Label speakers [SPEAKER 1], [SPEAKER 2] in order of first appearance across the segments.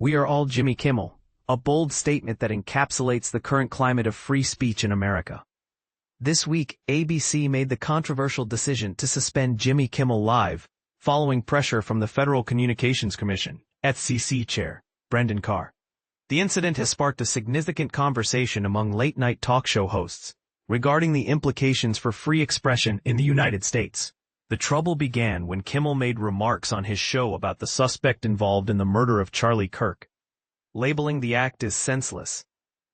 [SPEAKER 1] We are all Jimmy Kimmel, a bold statement that encapsulates the current climate of free speech in America. This week, ABC made the controversial decision to suspend Jimmy Kimmel Live, following pressure from the Federal Communications Commission, FCC Chair, Brendan Carr. The incident has sparked a significant conversation among late-night talk show hosts regarding the implications for free expression in the United States. The trouble began when Kimmel made remarks on his show about the suspect involved in the murder of Charlie Kirk, labeling the act as senseless.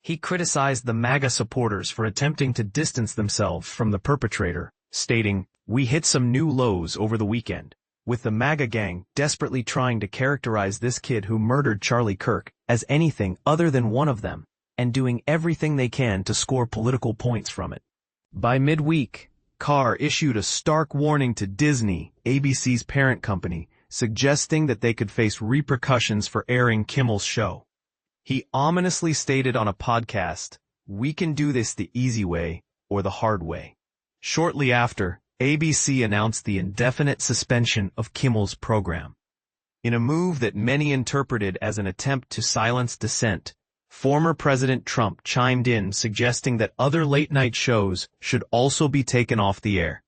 [SPEAKER 1] He criticized the MAGA supporters for attempting to distance themselves from the perpetrator, stating, "We hit some new lows over the weekend, with the MAGA gang desperately trying to characterize this kid who murdered Charlie Kirk as anything other than one of them, and doing everything they can to score political points from it." By midweek, Carr issued a stark warning to Disney, ABC's parent company, suggesting that they could face repercussions for airing Kimmel's show. He ominously stated on a podcast, "We can do this the easy way or the hard way." Shortly after, ABC announced the indefinite suspension of Kimmel's program. In a move that many interpreted as an attempt to silence dissent, former President Trump chimed in suggesting that other late-night shows should also be taken off the air.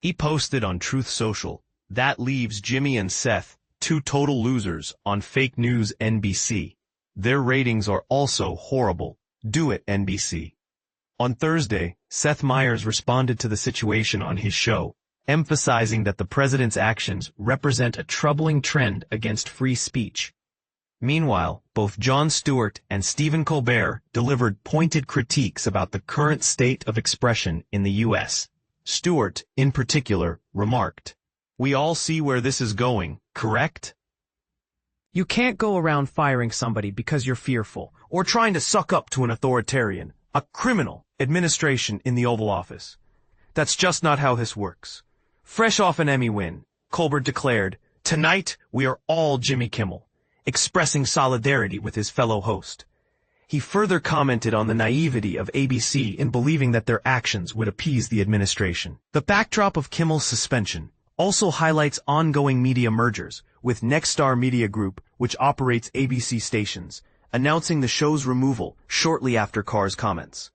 [SPEAKER 1] He posted on Truth Social, "That leaves Jimmy and Seth, two total losers, on fake news NBC. Their ratings are also horrible. Do it, NBC." On Thursday, Seth Meyers responded to the situation on his show, emphasizing that the president's actions represent a troubling trend against free speech. Meanwhile, both Jon Stewart and Stephen Colbert delivered pointed critiques about the current state of expression in the U.S. Stewart, in particular, remarked, "We all see where this is going, correct? You can't go around firing somebody because you're fearful, or trying to suck up to an authoritarian, a criminal administration in the Oval Office. That's just not how this works." Fresh off an Emmy win, Colbert declared, "Tonight, we are all Jimmy Kimmel," expressing solidarity with his fellow host. He further commented on the naivety of ABC in believing that their actions would appease the administration. The backdrop of Kimmel's suspension also highlights ongoing media mergers, with Nexstar Media Group, which operates ABC stations, announcing the show's removal shortly after Carr's comments.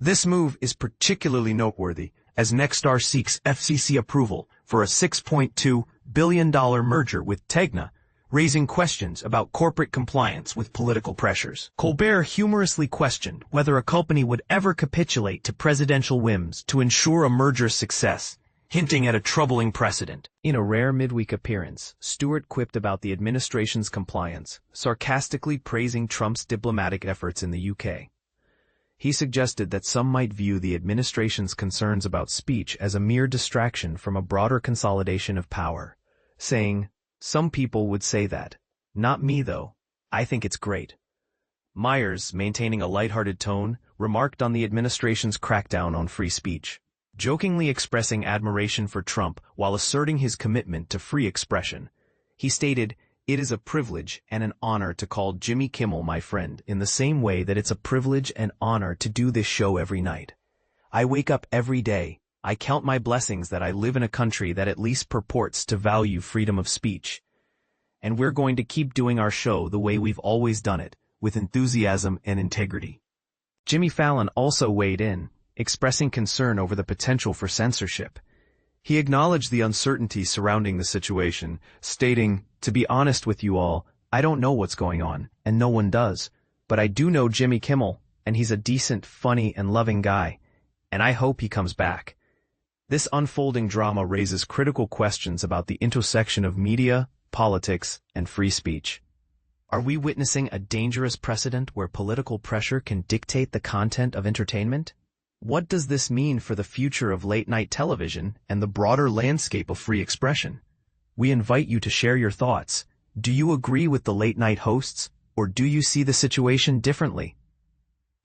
[SPEAKER 1] This move is particularly noteworthy, as Nexstar seeks FCC approval for a $6.2 billion merger with Tegna, raising questions about corporate compliance with political pressures. Colbert humorously questioned whether a company would ever capitulate to presidential whims to ensure a merger's success, hinting at a troubling precedent. In a rare midweek appearance, Stewart quipped about the administration's compliance, sarcastically praising Trump's diplomatic efforts in the UK. He suggested that some might view the administration's concerns about speech as a mere distraction from a broader consolidation of power, saying, "Some people would say that. Not me, though. I think it's great." Meyers, maintaining a lighthearted tone, remarked on the administration's crackdown on free speech, jokingly expressing admiration for Trump while asserting his commitment to free expression. He stated, "It is a privilege and an honor to call Jimmy Kimmel my friend in the same way that it's a privilege and honor to do this show every night. I wake up every day. I count my blessings that I live in a country that at least purports to value freedom of speech. And we're going to keep doing our show the way we've always done it, with enthusiasm and integrity." Jimmy Fallon also weighed in, expressing concern over the potential for censorship. He acknowledged the uncertainty surrounding the situation, stating, "To be honest with you all, I don't know what's going on, and no one does, but I do know Jimmy Kimmel, and he's a decent, funny, and loving guy, and I hope he comes back." This unfolding drama raises critical questions about the intersection of media, politics, and free speech. Are we witnessing a dangerous precedent where political pressure can dictate the content of entertainment? What does this mean for the future of late-night television and the broader landscape of free expression? We invite you to share your thoughts. Do you agree with the late-night hosts, or do you see the situation differently?